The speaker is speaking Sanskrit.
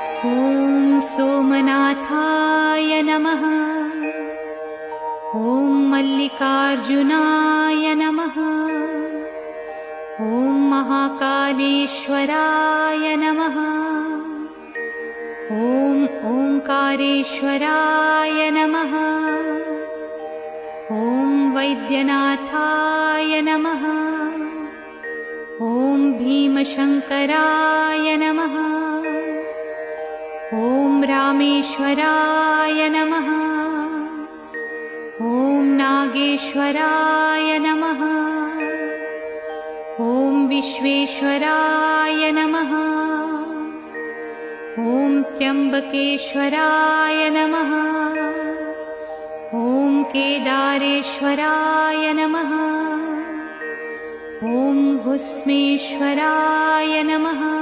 ॐ सोमनाथाय नमः। ॐ मल्लिकार्जुनाय नमः। ॐ महाकालेश्वराय नमः। ॐ ओंकारेश्वराय नमः। ॐ वैद्यनाथाय नमः। ॐ भीमशंकराय नमः। ॐ रामेश्वराय नमः। ॐ नागेश्वराय नमः। ॐ विश्वेश्वराय नमः। ॐ त्र्यंबकेश्वराय नमः। ॐ केदारेश्वराय नमः। ॐ भुस्मेश्वराय नमः।